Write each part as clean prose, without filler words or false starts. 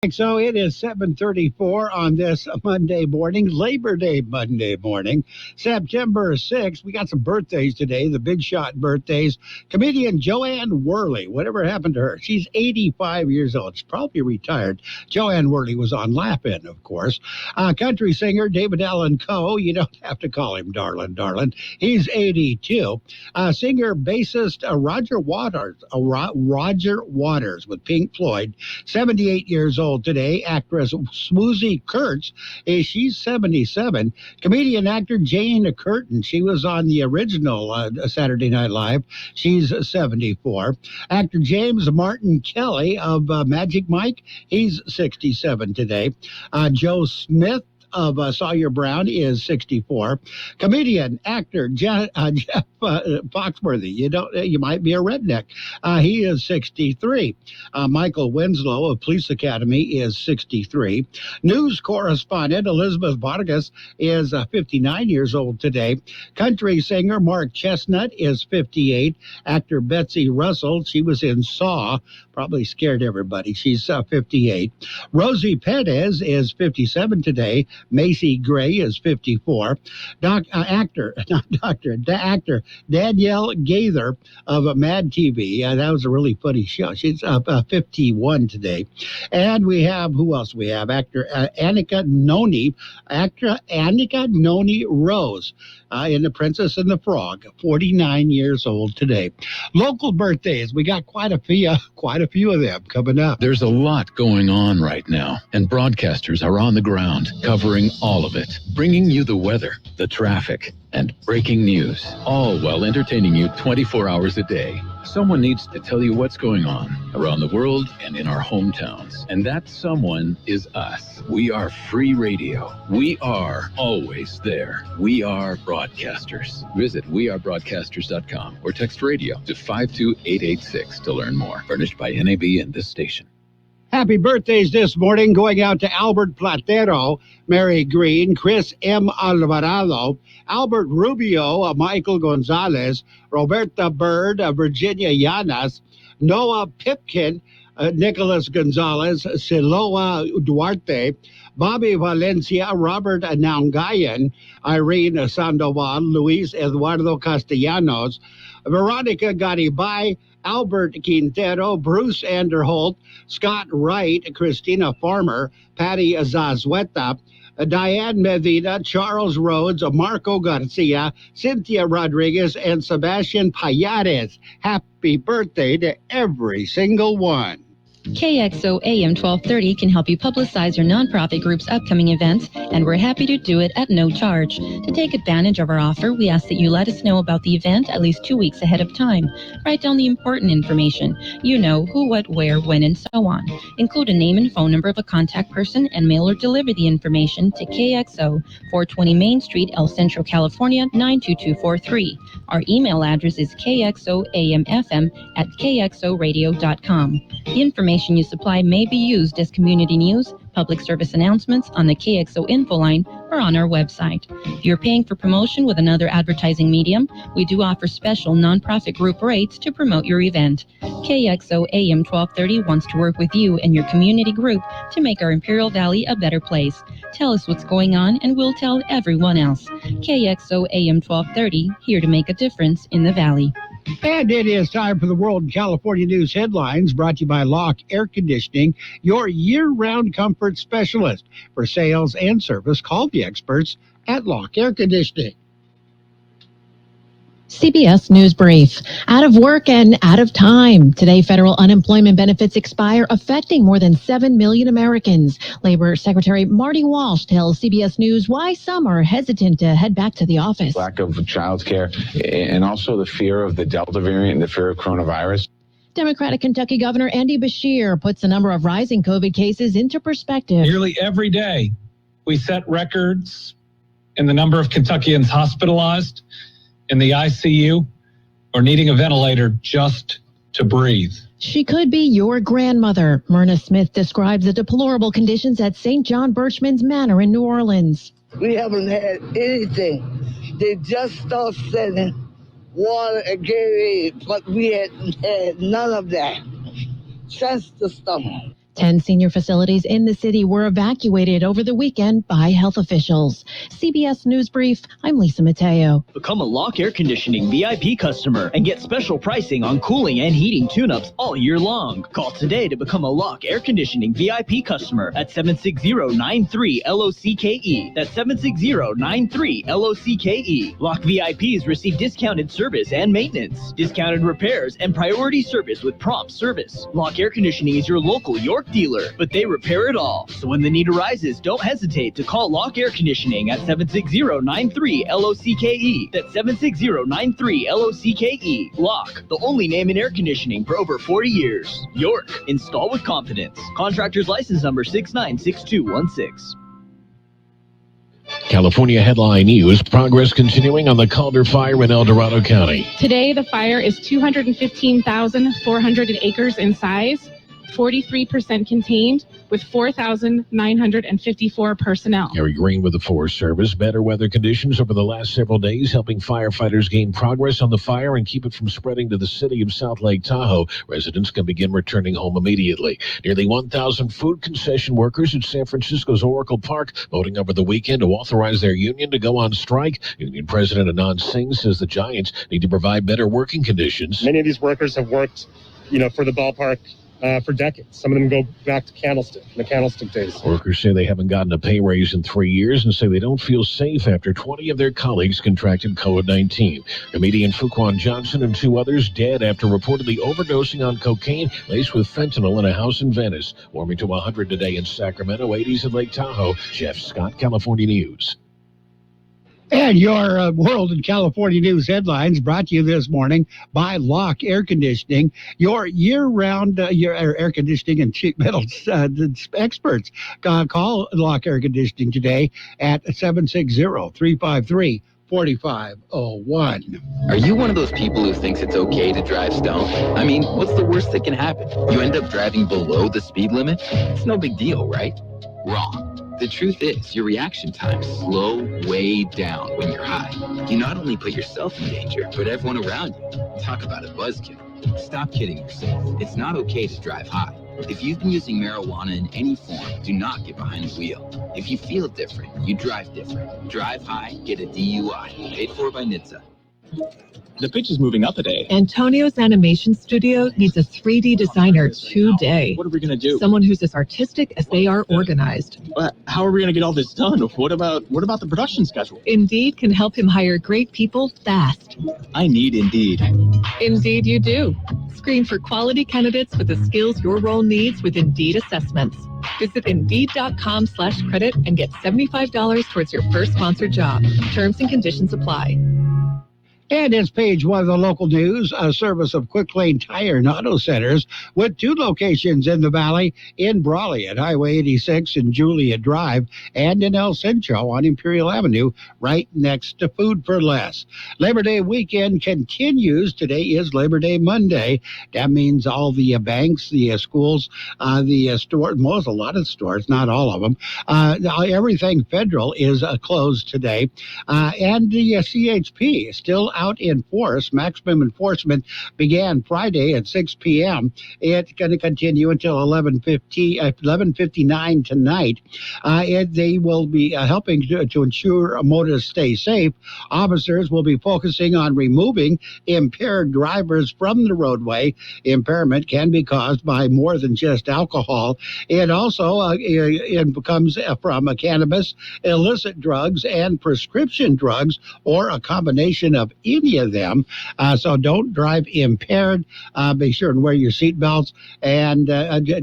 So it is 7:34 on this Monday morning, Labor Day Monday morning, September 6th. We got some birthdays today, the big shot birthdays. Comedian Joanne Worley, whatever happened to her? She's 85 years old. She's probably retired. Joanne Worley was on Laugh-In, of course. Country singer David Allan Coe, you don't have to call him darling. He's 82. Singer, bassist Roger Waters with Pink Floyd, 78 years old today. Actress Swoosie Kurtz, she's 77. Comedian actor Jane Curtin, she was on the original Saturday Night Live. She's 74. Actor James Martin Kelly of Magic Mike, he's 67 today. Joe Smith of Sawyer Brown is 64. Comedian, actor Jeff Foxworthy. You might be a redneck. He is 63. Michael Winslow of Police Academy is 63. News correspondent Elizabeth Vargas is 59 years old today. Country singer Mark Chestnut is 58. Actor Betsy Russell, she was in Saw, probably scared everybody. She's 58. Rosie Perez is 57 today. Macy Gray is 54. Actor Danielle Gaither of Mad TV. That was a really funny show. She's 51 today. And we have, who else we have? Actor Annika Noni. Actor Annika Noni Rose in The Princess and the Frog, 49 years old today. Local birthdays, we got quite a few of them coming up. There's a lot going on right now, and broadcasters are on the ground covering all of it, bringing you the weather, the traffic, and breaking news, all while entertaining you 24 hours a day. Someone needs to tell you what's going on around the world and in our hometowns. And that someone is us. We are free radio. We are always there. We are broadcasters. Visit wearebroadcasters.com or text radio to 52886 to learn more. Furnished by NAB and this station. Happy birthdays this morning going out to Albert Platero, Mary Green, Chris M. Alvarado, Albert Rubio, Michael Gonzalez, Roberta Bird, Virginia Llanas, Noah Pipkin, Nicholas Gonzalez, Siloa Duarte, Bobby Valencia, Robert Nangayan, Irene Sandoval, Luis Eduardo Castellanos, Veronica Garibay, Albert Quintero, Bruce Anderholt, Scott Wright, Christina Farmer, Patty Zazueta, Diane Medina, Charles Rhodes, Marco Garcia, Cynthia Rodriguez, and Sebastian Payares. Happy birthday to every single one. KXO AM 1230 can help you publicize your nonprofit group's upcoming events, and we're happy to do it at no charge. To take advantage of our offer, we ask that you let us know about the event at least 2 weeks ahead of time. Write down the important information. You know, who, what, where, when, and so on. Include a name and phone number of a contact person and mail or deliver the information to KXO, 420 Main Street, El Centro, California, 92243. Our email address is kxoamfm@kxoradio.com. The information you supply may be used as community news, public service announcements on the KXO info line, or on our website. If you're paying for promotion with another advertising medium, we do offer special nonprofit group rates to promote your event. KXO AM 1230 wants to work with you and your community group to make our Imperial Valley a better place. Tell us what's going on and we'll tell everyone else. KXO AM 1230, here to make a difference in the Valley. And it is time for the World and California News headlines, brought to you by Locke Air Conditioning, your year-round comfort specialist. For sales and service, call the experts at Locke Air Conditioning. CBS News Brief. Out of work and out of time. Today, federal unemployment benefits expire, affecting more than 7 million Americans. Labor Secretary Marty Walsh tells CBS News why some are hesitant to head back to the office. Lack of child care and also the fear of the Delta variant and the fear of coronavirus. Democratic Kentucky Governor Andy Beshear puts the number of rising COVID cases into perspective. Nearly every day, we set records in the number of Kentuckians hospitalized in the ICU or needing a ventilator just to breathe. She could be your grandmother. Myrna Smith describes the deplorable conditions at St. John Birchman's Manor in New Orleans. We haven't had anything. They just started sending water and Gatorade, but we hadn't had none of that since the summer. 10 senior facilities in the city were evacuated over the weekend by health officials. CBS News Brief, I'm Lisa Mateo. Become a Lock Air Conditioning VIP customer and get special pricing on cooling and heating tune-ups all year long. Call today to become a Lock Air Conditioning VIP customer at 760-93-LOCKE. That's 760-93-LOCKE. Lock VIPs receive discounted service and maintenance, discounted repairs, and priority service with prompt service. Lock Air Conditioning is your local York dealer, but they repair it all. So when the need arises, don't hesitate to call Lock Air Conditioning at 760-93-LOCKE. That's 760-93-LOCKE. Lock, the only name in air conditioning for over 40 years. York, install with confidence. Contractor's license number 696216. California headline news, progress continuing on the Calder fire in El Dorado County. Today, the fire is 215,400 acres in size, 43% contained, with 4,954 personnel. Gary Green with the Forest Service. Better weather conditions over the last several days helping firefighters gain progress on the fire and keep it from spreading to the city of South Lake Tahoe. Residents can begin returning home immediately. Nearly 1,000 food concession workers at San Francisco's Oracle Park voting over the weekend to authorize their union to go on strike. Union President Anand Singh says the Giants need to provide better working conditions. Many of these workers have worked, for the ballpark for decades. Some of them go back to the Candlestick days. Workers say they haven't gotten a pay raise in 3 years and say they don't feel safe after 20 of their colleagues contracted COVID-19. Comedian Fuquan Johnson and 2 others dead after reportedly overdosing on cocaine laced with fentanyl in a house in Venice. Warming to 100 today in Sacramento, 80s in Lake Tahoe. Jeff Scott, California News. And your World and California News headlines brought to you this morning by Lock Air Conditioning, your year-round your air conditioning and sheet metal experts. Call Lock Air Conditioning today at 760-353-4501. Are you one of those people who thinks it's okay to drive stoned? I mean, what's the worst that can happen? You end up driving below the speed limit? It's no big deal, right? Wrong. The truth is, your reaction times slow way down when you're high. You not only put yourself in danger, but everyone around you. Talk about a buzzkill. Stop kidding yourself. It's not okay to drive high. If you've been using marijuana in any form, do not get behind the wheel. If you feel different, you drive different. Drive high, get a DUI. Paid for by NHTSA. The pitch is moving up a day. Antonio's animation studio needs a 3D designer today. What are we going to do? Someone who's as artistic as they are organized. But how are we going to get all this done? What about the production schedule? Indeed can help him hire great people fast. I need Indeed. Indeed you do. Screen for quality candidates with the skills your role needs with Indeed assessments. Visit Indeed.com/credit and get $75 towards your first sponsored job. Terms and conditions apply. And it's page 1 of the local news, a service of Quick Lane Tire and Auto Centers with 2 locations in the valley, in Brawley at Highway 86 and Julia Drive, and in El Centro on Imperial Avenue, right next to Food for Less. Labor Day weekend continues. Today is Labor Day Monday. That means all the banks, the schools, the stores, a lot of stores, not all of them, everything federal is closed today. And the CHP is still out in force. Maximum enforcement began Friday at 6 p.m. It's going to continue until 11:59 tonight. They will be helping to ensure motorists stay safe. Officers will be focusing on removing impaired drivers from the roadway. Impairment can be caused by more than just alcohol. It also it comes from cannabis, illicit drugs, and prescription drugs, or a combination of any of them. So don't drive impaired. Be sure and wear your seatbelts and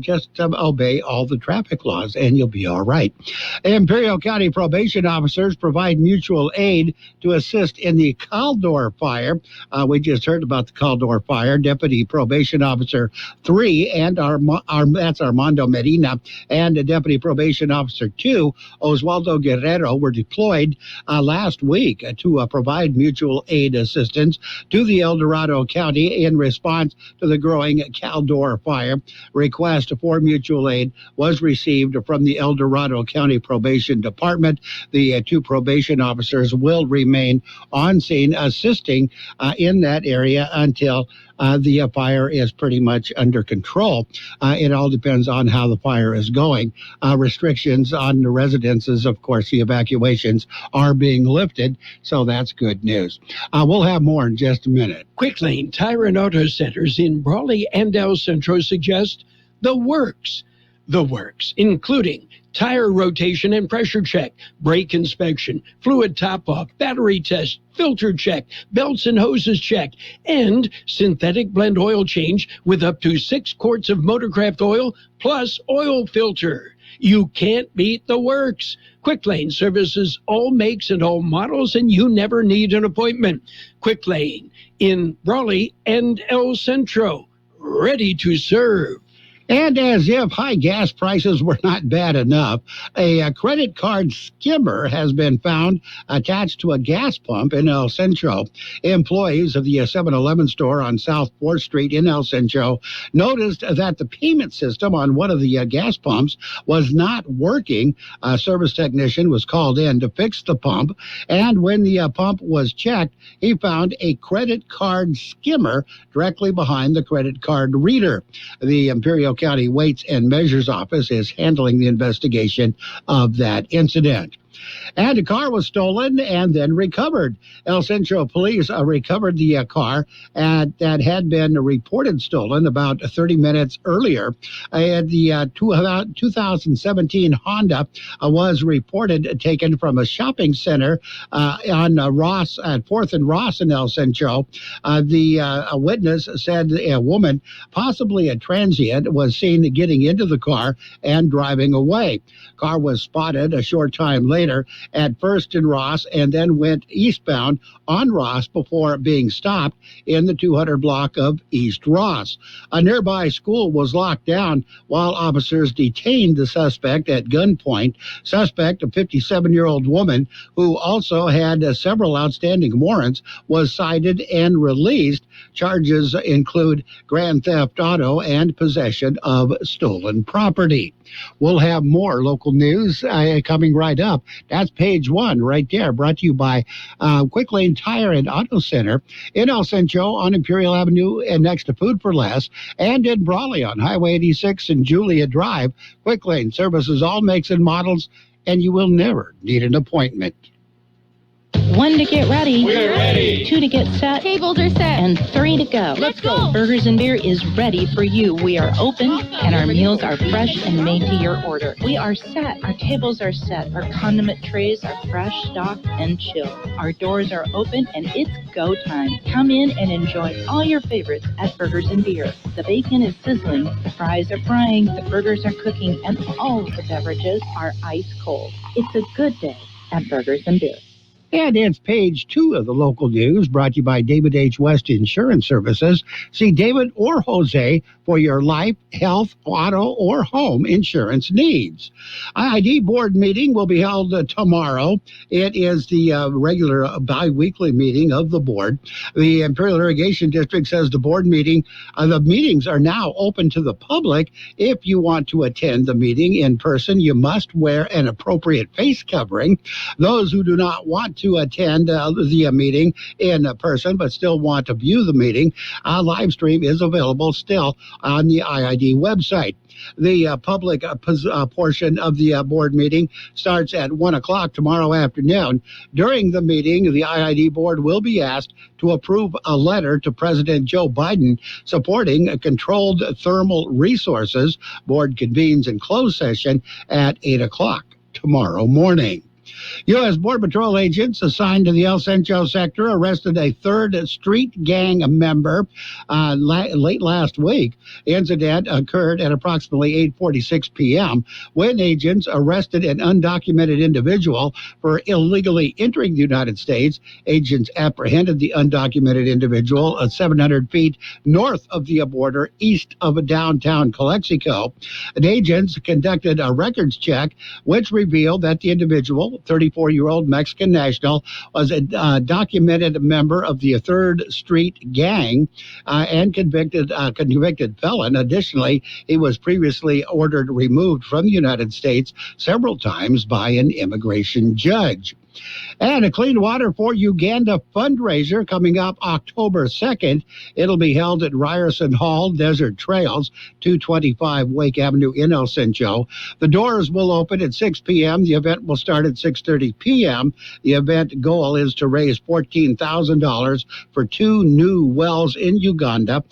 just obey all the traffic laws, and you'll be all right. Imperial County probation officers provide mutual aid to assist in the Caldor fire. We just heard about the Caldor fire. Deputy Probation Officer 3 and that's Armando Medina, and Deputy Probation Officer 2, Oswaldo Guerrero, were deployed last week to provide mutual aid assistance to the El Dorado County in response to the growing Caldor fire. Request for mutual aid was received from the El Dorado County Probation Department. The 2 probation officers will remain on scene assisting in that area until the fire is pretty much under control. It all depends on how the fire is going. Restrictions on the residences, of course, the evacuations are being lifted, so that's good news. We'll have more in just a minute. Quick Lane Tire and Auto Centers in Brawley and El Centro suggest the works. The works, including tire rotation and pressure check, brake inspection, fluid top-off, battery test, filter check, belts and hoses check, and synthetic blend oil change with up to 6 quarts of Motorcraft oil plus oil filter. You can't beat the works. Quick Lane services all makes and all models, and you never need an appointment. Quick Lane in Brawley and El Centro, ready to serve. And as if high gas prices were not bad enough, a credit card skimmer has been found attached to a gas pump in El Centro. Employees of the 7-Eleven store on South 4th Street in El Centro noticed that the payment system on one of the gas pumps was not working. A service technician was called in to fix the pump, and when the pump was checked, he found a credit card skimmer directly behind the credit card reader. The Imperial County Weights and Measures Office is handling the investigation of that incident. And a car was stolen and then recovered. El Centro police recovered the car that had been reported stolen about 30 minutes earlier. The 2017 Honda was reported taken from a shopping center on Ross at 4th and Ross in El Centro. A witness said a woman, possibly a transient, was seen getting into the car and driving away. Car was spotted a short time later at First and Ross and then went eastbound on Ross before being stopped in the 200 block of East Ross. A nearby school was locked down while officers detained the suspect at gunpoint. Suspect, a 57-year-old woman who also had several outstanding warrants, was cited and released. Charges include grand theft auto and possession of stolen property. We'll have more local news coming right up. That's page 1 right there, brought to you by Quick Lane Tire and Auto Center in El Centro on Imperial Avenue and next to Food for Less, and in Brawley on Highway 86 and Julia Drive. Quick Lane services all makes and models, and you will never need an appointment. 1 to get ready. We're ready. 2 to get set. Tables are set. And 3 to go. Let's go. Burgers and Beer is ready for you. We are open, and our meals are fresh and made to your order. We are set. Our tables are set. Our condiment trays are fresh, stocked, and chilled. Our doors are open, and it's go time. Come in and enjoy all your favorites at Burgers and Beer. The bacon is sizzling, the fries are frying, the burgers are cooking, and all of the beverages are ice cold. It's a good day at Burgers and Beer. And it's page 2 of the local news, brought to you by David H. West Insurance Services. See David or Jose for your life, health, auto, or home insurance needs. IID board meeting will be held tomorrow. It is the regular bi-weekly meeting of the board. The Imperial Irrigation District says the board meeting, the meetings are now open to the public. If you want to attend the meeting in person, you must wear an appropriate face covering. Those who do not want to attend the meeting in person but still want to view the meeting, a live stream is available still on the IID website. The public portion of the board meeting starts at 1 o'clock tomorrow afternoon. During the meeting, the IID board will be asked to approve a letter to President Joe Biden supporting controlled thermal resources. Board convenes in closed session at 8 o'clock tomorrow morning. U.S. Border Patrol agents assigned to the El Centro sector arrested a 3rd Street gang member late last week. The incident occurred at approximately 8:46 p.m. when agents arrested an undocumented individual for illegally entering the United States. Agents apprehended the undocumented individual 700 feet north of the border, east of downtown Calexico. The agents conducted a records check, which revealed that the individual, 34-year-old Mexican national, was a documented member of the 3rd Street gang and convicted felon. Additionally, he was previously ordered removed from the United States several times by an immigration judge. And a Clean Water for Uganda fundraiser coming up October 2nd. It'll be held at Ryerson Hall, Desert Trails, 225 Wake Avenue in El Centro. The doors will open at 6 p.m. The event will start at 6:30 p.m. The event goal is to raise $14,000 for 2 new wells in Uganda.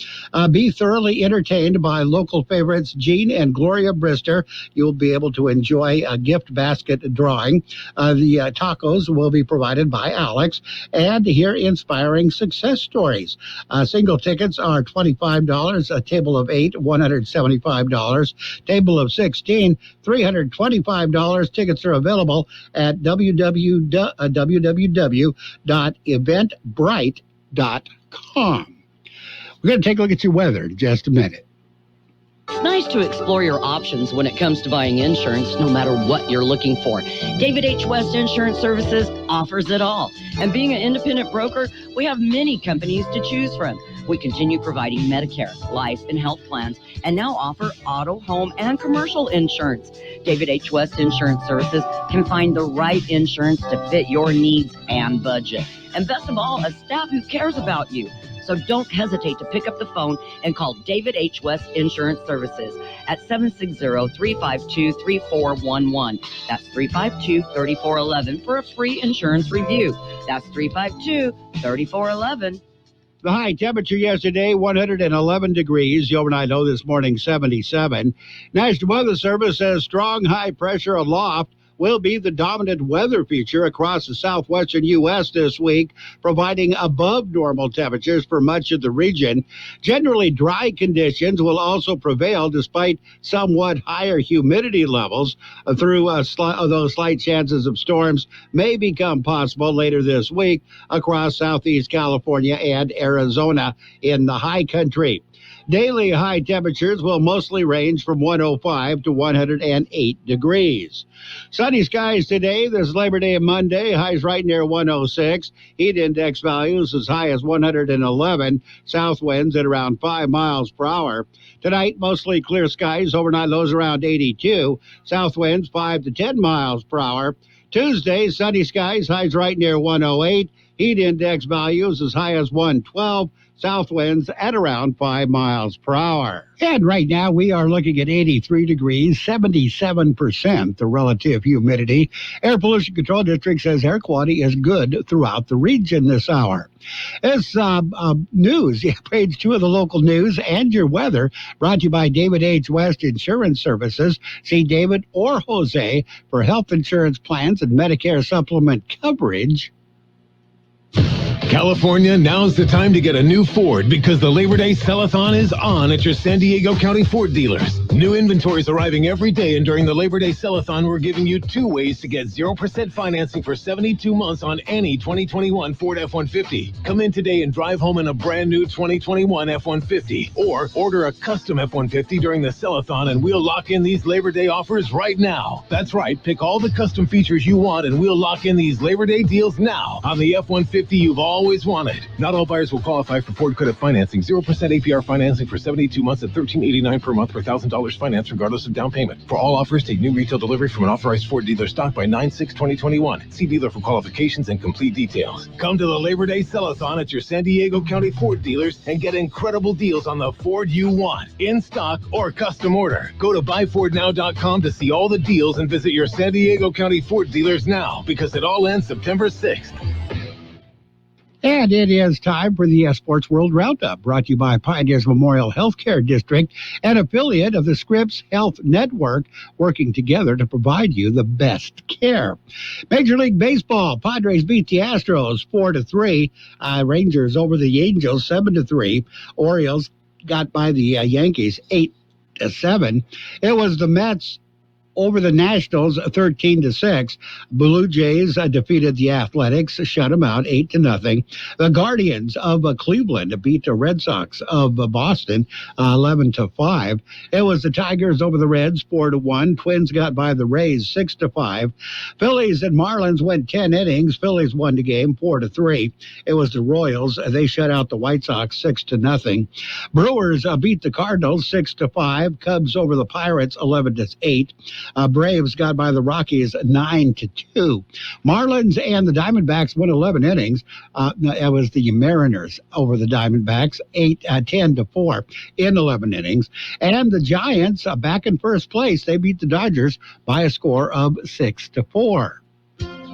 Be thoroughly entertained by local favorites Jean and Gloria Brister. You'll be able to enjoy a gift basket drawing. The tacos will be provided by Alex, and hear inspiring success stories. Single tickets are $25, a table of 8, $175, table of 16, $325. Tickets are available at www.eventbrite.com. We're going to take a look at your weather in just a minute. It's nice to explore your options when it comes to buying insurance, no matter what you're looking for. David H. West Insurance Services offers it all. And being an independent broker, we have many companies to choose from. We continue providing Medicare, life, and health plans, and now offer auto, home, and commercial insurance. David H. West Insurance Services can find the right insurance to fit your needs and budget. And best of all, a staff who cares about you. So don't hesitate to pick up the phone and call David H. West Insurance Services at 760-352-3411. That's 352-3411 for a free insurance review. That's 352-3411. The high temperature yesterday, 111 degrees. The overnight low this morning, 77. National Weather Service says strong high pressure aloft will be the dominant weather feature across the southwestern U.S. this week, providing above normal temperatures for much of the region. Generally dry conditions will also prevail despite somewhat higher humidity levels. Those slight chances of storms may become possible later this week across southeast California and Arizona in the high country. Daily high temperatures will mostly range from 105 to 108 degrees. Sunny skies today. This Labor Day and Monday. Highs right near 106. Heat index values as high as 111. South winds at around 5 miles per hour. Tonight, mostly clear skies. Overnight lows around 82. South winds 5 to 10 miles per hour. Tuesday, sunny skies. Highs right near 108. Heat index values as high as 112. South winds at around 5 miles per hour. And right now we are looking at 83 degrees, 77% the relative humidity. Air Pollution Control District says air quality is good throughout the region this hour. This news, page 2 of the local news and your weather, brought to you by David H. West Insurance Services. See David or Jose for health insurance plans and Medicare supplement coverage. California, now's the time to get a new Ford because the Labor Day Sell-a-thon is on at your San Diego County Ford dealers. New inventory is arriving every day, and during the Labor Day Sell-a-thon, we're giving you 2 ways to get 0% financing for 72 months on any 2021 Ford F-150. Come in today and drive home in a brand new 2021 F-150, or order a custom F-150 during the Sell-a-thon, and we'll lock in these Labor Day offers right now. That's right, pick all the custom features you want, and we'll lock in these Labor Day deals now on the F-150 you've always wanted. Not all buyers will qualify for Ford credit financing. 0% APR financing for 72 months at $1,389 per month per $1,000 finance regardless of down payment. For all offers, take new retail delivery from an authorized Ford dealer stock by 9/6/2021. See dealer for qualifications and complete details. Come to the Labor Day Sell-a-thon at your San Diego County Ford dealers and get incredible deals on the Ford you want, in stock or custom order. Go to buyfordnow.com to see all the deals and visit your San Diego County Ford dealers now, because it all ends September 6th. And it is time for the Sports World Roundup, brought to you by Pioneers Memorial Healthcare District, an affiliate of the Scripps Health Network, working together to provide you the best care. Major League Baseball, Padres beat the Astros 4-3. Rangers over the Angels 7-3. Orioles got by the Yankees 8-7. It was the Mets over the Nationals 13-6. Blue Jays defeated the Athletics, shut them out 8-0. The Guardians of Cleveland beat the Red Sox of Boston 11-5. It was the Tigers over the Reds 4-1. Twins got by the Rays 6-5. Phillies and Marlins went 10 innings. Phillies won the game 4-3. It was the Royals. They shut out the White Sox 6-0. Brewers beat the Cardinals 6-5. Cubs over the Pirates 11-8. Braves got by the Rockies 9-2. Marlins and the Diamondbacks won 11 innings. It was the Mariners over the Diamondbacks 10-4 in 11 innings. And the Giants back in first place. They beat the Dodgers by a score of 6-4.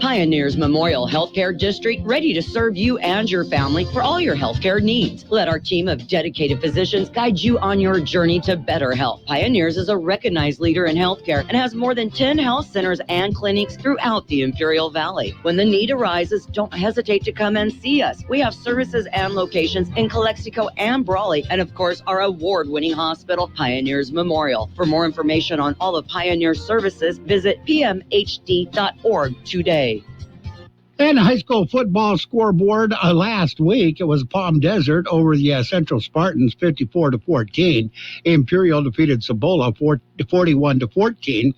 Pioneers Memorial Healthcare District, ready to serve you and your family for all your healthcare needs. Let our team of dedicated physicians guide you on your journey to better health. Pioneers is a recognized leader in healthcare and has more than 10 health centers and clinics throughout the Imperial Valley. When the need arises, don't hesitate to come and see us. We have services and locations in Calexico and Brawley, and of course, our award-winning hospital, Pioneers Memorial. For more information on all of Pioneer's services, visit pmhd.org today. And high school football scoreboard last week, it was Palm Desert over the Central Spartans 54-14. Imperial defeated Cibola 41-14.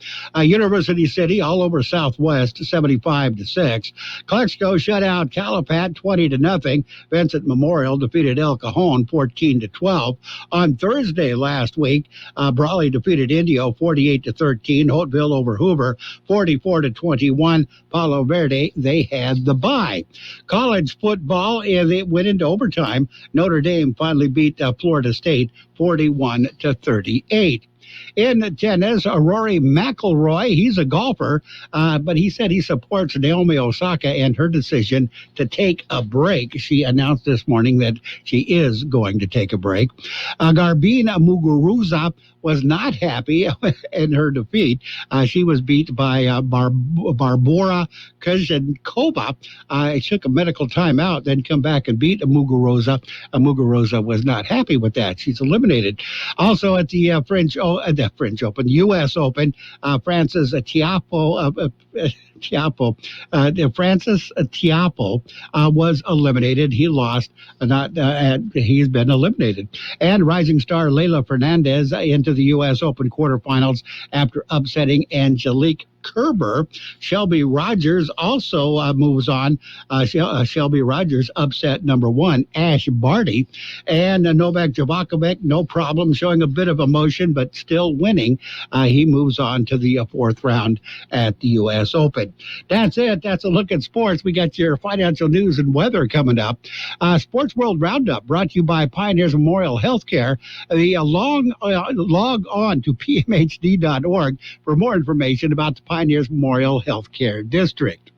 University City all over Southwest 75-6. Calexico shut out Calapat 20-0. Vincent Memorial defeated El Cajon 14-12. On Thursday last week, Brawley defeated Indio 48-13. Holtville over Hoover 44-21. Palo Verde, they had the bye. College football, they went into overtime. Notre Dame finally beat Florida State 41-38. In tennis, Rory McIlroy, he's a golfer, but he said he supports Naomi Osaka and her decision to take a break. She announced this morning that she is going to take a break. Garbina Muguruza was not happy in her defeat. She was beat by Barbora Kuzenkova. It took a medical timeout, then come back and beat Muguruza. Muguruza was not happy with that. She's eliminated. Also at the French Open, U.S. Open, Francis Tiafoe was eliminated. He lost. He's been eliminated. And rising star Leila Fernandez into the U.S. Open quarterfinals after upsetting Angelique Kerber. Shelby Rogers also moves on. Shelby Rogers upset number one, Ash Barty. And Novak Djokovic, no problem, showing a bit of emotion, but still winning. He moves on to the fourth round at the U.S. Open. That's it. That's a look at sports. We got your financial news and weather coming up. Sports World Roundup brought to you by Pioneers Memorial Healthcare. Log on to pmhd.org for more information about the Pioneers Memorial Healthcare District.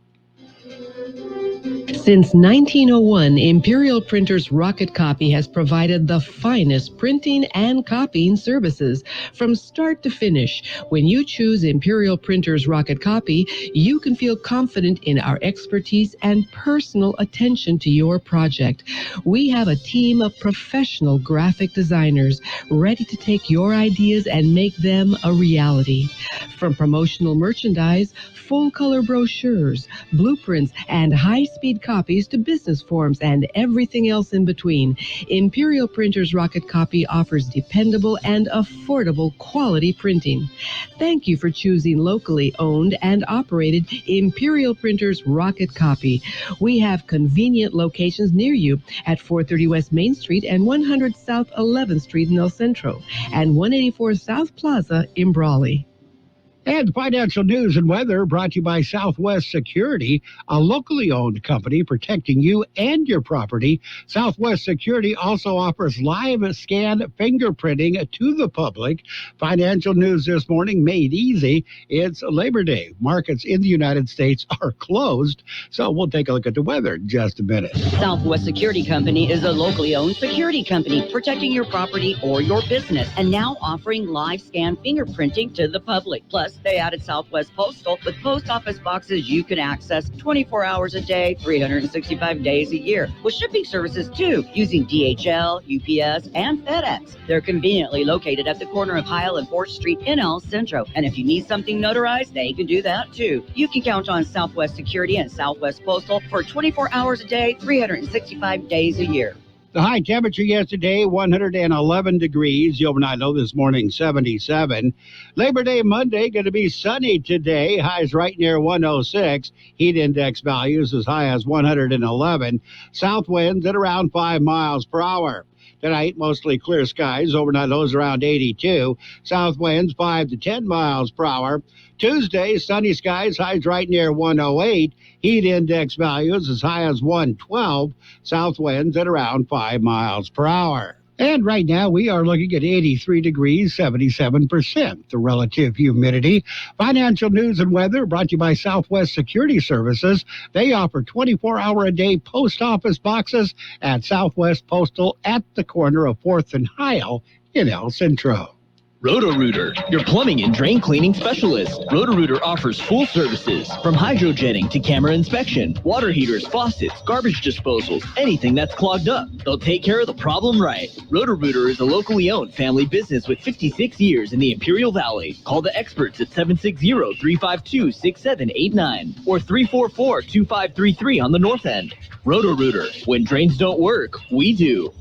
Since 1901, Imperial Printers Rocket Copy has provided the finest printing and copying services from start to finish. When you choose Imperial Printers Rocket Copy, you can feel confident in our expertise and personal attention to your project. We have a team of professional graphic designers ready to take your ideas and make them a reality. From promotional merchandise, full-color brochures, blueprints, and high-speed copies to business forms and everything else in between, Imperial Printers Rocket Copy offers dependable and affordable quality printing. Thank you for choosing locally owned and operated Imperial Printers Rocket Copy. We have convenient locations near you at 430 West Main Street and 100 South 11th Street in El Centro and 184 South Plaza in Brawley. And financial news and weather brought to you by Southwest Security, a locally owned company protecting you and your property. Southwest Security also offers live scan fingerprinting to the public. Financial news this morning made easy. It's Labor Day. Markets in the United States are closed, so we'll take a look at the weather in just a minute. Southwest Security Company is a locally owned security company protecting your property or your business and now offering live scan fingerprinting to the public. Plus, they added Southwest Postal with post office boxes you can access 24 hours a day, 365 days a year, with shipping services too, using DHL, UPS, and FedEx. They're conveniently located at the corner of Heil and 4th Street in El Centro. And if you need something notarized, they can do that too. You can count on Southwest Security and Southwest Postal for 24 hours a day, 365 days a year. The high temperature yesterday, 111 degrees. The overnight low this morning, 77. Labor Day Monday, going to be sunny today. Highs right near 106. Heat index values as high as 111. South winds at around 5 miles per hour. Tonight, mostly clear skies. Overnight lows around 82. South winds 5 to 10 miles per hour. Tuesday, sunny skies, highs right near 108. Heat index values as high as 112. South winds at around 5 miles per hour. And right now, we are looking at 83 degrees, 77% the relative humidity. Financial news and weather brought to you by Southwest Security Services. They offer 24-hour-a-day post office boxes at Southwest Postal at the corner of 4th and Heil in El Centro. Roto-Rooter, your plumbing and drain cleaning specialist. Roto-Rooter offers full services, from hydrojetting to camera inspection, water heaters, faucets, garbage disposals, anything that's clogged up. They'll take care of the problem right. Roto-Rooter is a locally owned family business with 56 years in the Imperial Valley. Call the experts at 760-352-6789 or 344-2533 on the north end. Roto-Rooter, when drains don't work, we do.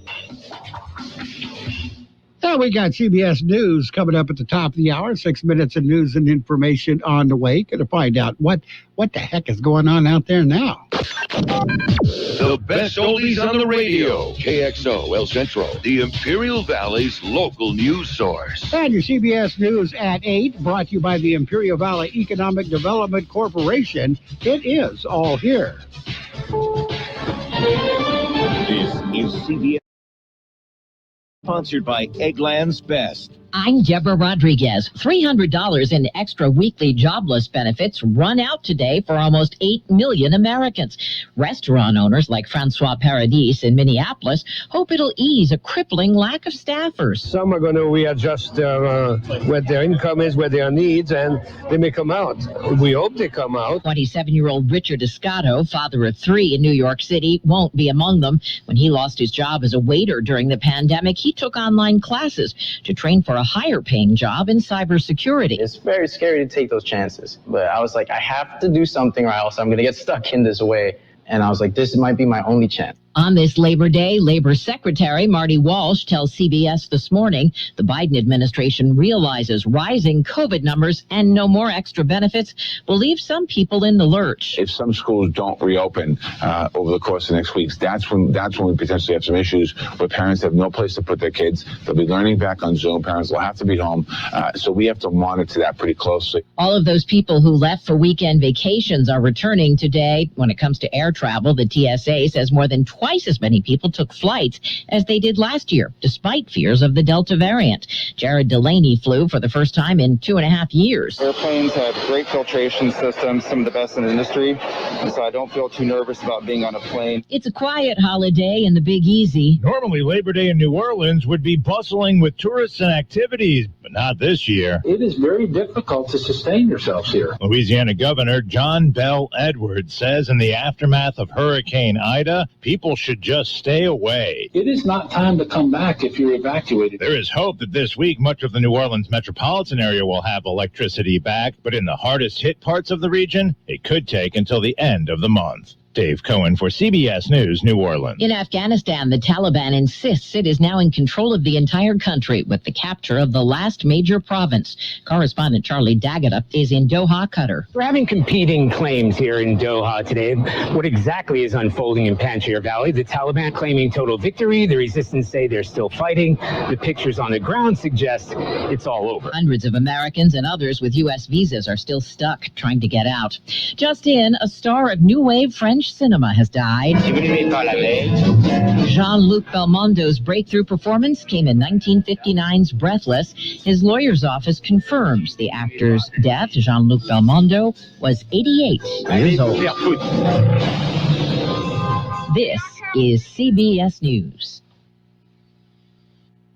Now we got CBS News coming up at the top of the hour. 6 minutes of news and information on the way. Going to find out what the heck is going on out there now. The best oldies on the radio. KXO El Centro, the Imperial Valley's local news source. And your CBS News at 8, brought to you by the Imperial Valley Economic Development Corporation. It is all here. This is CBS. Sponsored by Eggland's Best. I'm Deborah Rodriguez. $300 in extra weekly jobless benefits run out today for almost 8 million Americans. Restaurant owners like Francois Paradis in Minneapolis hope it'll ease a crippling lack of staffers. Some are going to readjust what their income is, what their needs, and they may come out. We hope they come out. 27-year-old Richard Escato, father of 3 in New York City, won't be among them. When he lost his job as a waiter during the pandemic, he took online classes to train for a higher-paying job in cybersecurity. It's very scary to take those chances, but I was like, I have to do something or else I'm going to get stuck in this way. And I was like, this might be my only chance. On this Labor Day, Labor Secretary Marty Walsh tells CBS This Morning the Biden administration realizes rising COVID numbers and no more extra benefits will leave some people in the lurch. If some schools don't reopen over the course of next week, that's when we potentially have some issues where parents have no place to put their kids. They'll be learning back on Zoom. Parents will have to be home. So we have to monitor that pretty closely. All of those people who left for weekend vacations are returning today. When it comes to air travel, the TSA says more than twice as many people took flights as they did last year, despite fears of the Delta variant. Jared Delaney flew for the first time in 2.5 years. Airplanes have great filtration systems, some of the best in the industry, and so I don't feel too nervous about being on a plane. It's a quiet holiday in the Big Easy. Normally, Labor Day in New Orleans would be bustling with tourists and activities, but not this year. It is very difficult to sustain yourselves here. Louisiana Governor John Bell Edwards says in the aftermath of Hurricane Ida, people should just stay away. It is not time to come back if you're evacuated. There is hope that this week much of the New Orleans metropolitan area will have electricity back, but in the hardest hit parts of the region, it could take until the end of the month. Dave Cohen for CBS News, New Orleans. In Afghanistan, the Taliban insists it is now in control of the entire country with the capture of the last major province. Correspondent Charlie Daggett is in Doha, Qatar. We're having competing claims here in Doha today. What exactly is unfolding in Panjshir Valley? The Taliban claiming total victory. The resistance say they're still fighting. The pictures on the ground suggest it's all over. Hundreds of Americans and others with U.S. visas are still stuck trying to get out. Just in, a star of new wave French cinema has died. Jean-Luc Belmondo's breakthrough performance came in 1959's Breathless. His lawyer's office confirms the actor's death. Jean-Luc Belmondo was 88 years old. This is CBS News.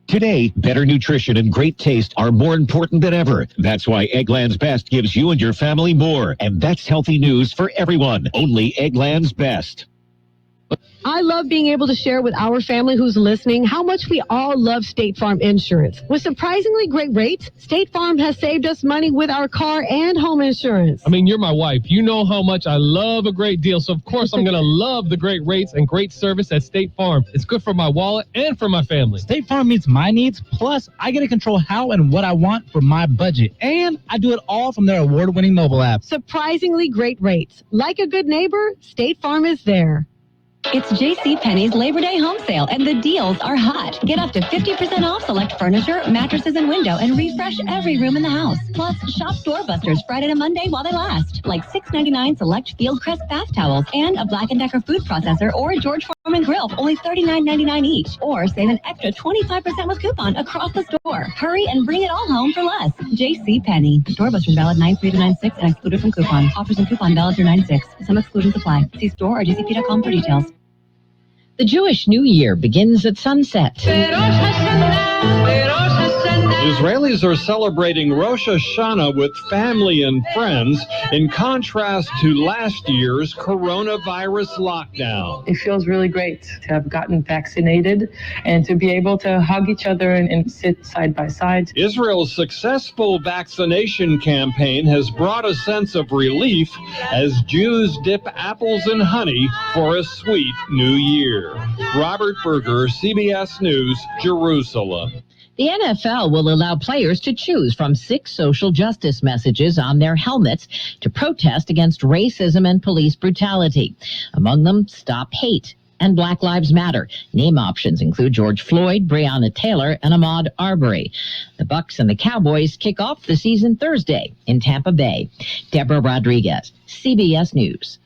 Today, better nutrition and great taste are more important than ever. That's why Eggland's Best gives you and your family more. And that's healthy news for everyone. Only Eggland's Best. I love being able to share with our family who's listening how much we all love State Farm insurance. With surprisingly great rates, State Farm has saved us money with our car and home insurance. I mean, you're my wife. You know how much I love a great deal, so of course I'm going to love the great rates and great service at State Farm. It's good for my wallet and for my family. State Farm meets my needs, plus I get to control how and what I want for my budget. And I do it all from their award-winning mobile app. Surprisingly great rates. Like a good neighbor, State Farm is there. It's JCPenney's Labor Day home sale, and the deals are hot. Get up to 50% off select furniture, mattresses, and window, and refresh every room in the house. Plus, shop doorbusters Friday to Monday while they last, like $6.99 select Fieldcrest bath towels and a Black & Decker food processor or a George Foreman grill for only $39.99 each. Or save an extra 25% with coupon across the store. Hurry and bring it all home for less. JCPenney. Doorbusters valid 9/3 to 9/6 and excluded from coupon. Offers and coupon valid through 9/6. Some exclusions apply. See store or jcp.com for details. The Jewish New Year begins at sunset. Israelis are celebrating Rosh Hashanah with family and friends, in contrast to last year's coronavirus lockdown. It feels really great to have gotten vaccinated and to be able to hug each other and sit side by side. Israel's successful vaccination campaign has brought a sense of relief as Jews dip apples in honey for a sweet new year. Robert Berger, CBS News, Jerusalem. The NFL will allow players to choose from 6 social justice messages on their helmets to protest against racism and police brutality. Among them, Stop Hate and Black Lives Matter. Name options include George Floyd, Breonna Taylor, and Ahmaud Arbery. The Bucs and the Cowboys kick off the season Thursday in Tampa Bay. Deborah Rodriguez, CBS News.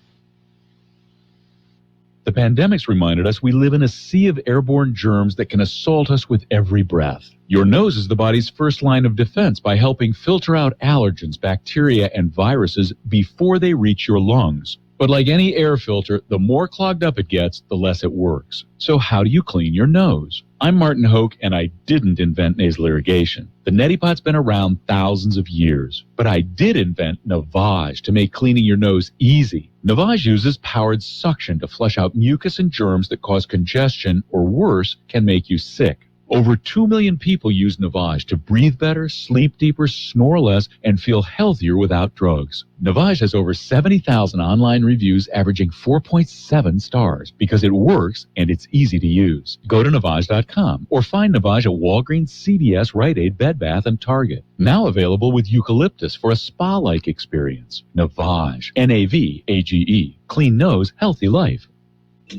The pandemic's reminded us we live in a sea of airborne germs that can assault us with every breath. Your nose is the body's first line of defense by helping filter out allergens, bacteria, and viruses before they reach your lungs. But like any air filter, the more clogged up it gets, the less it works. So how do you clean your nose? I'm Martin Hoke, and I didn't invent nasal irrigation. The neti pot's been around thousands of years. But I did invent Navage to make cleaning your nose easy. Navage uses powered suction to flush out mucus and germs that cause congestion, or worse, can make you sick. Over 2 million people use Navage to breathe better, sleep deeper, snore less, and feel healthier without drugs. Navage has over 70,000 online reviews averaging 4.7 stars because it works and it's easy to use. Go to Navage.com or find Navage at Walgreens, CVS, Rite Aid, Bed Bath, and Target. Now available with eucalyptus for a spa-like experience. Navage, Navage. Clean nose, healthy life.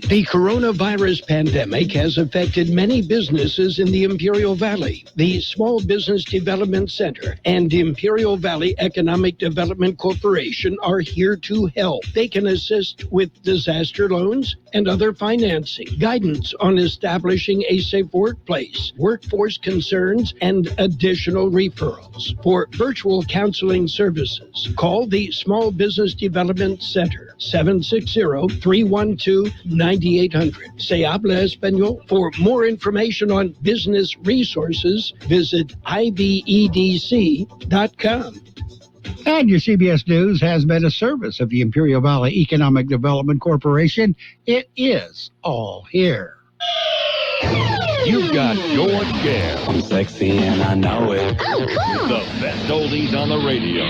The coronavirus pandemic has affected many businesses in the Imperial Valley. The Small Business Development Center and Imperial Valley Economic Development Corporation are here to help. They can assist with disaster loans and other financing, guidance on establishing a safe workplace, workforce concerns, and additional referrals. For virtual counseling services, call the Small Business Development Center, 760-312-9800. Se habla español. For more information on business resources, visit IBEDC.com. And your CBS News has been a service of the Imperial Valley Economic Development Corporation. It is all here. You've got your share. I'm sexy and I know it. The best oldies on the radio.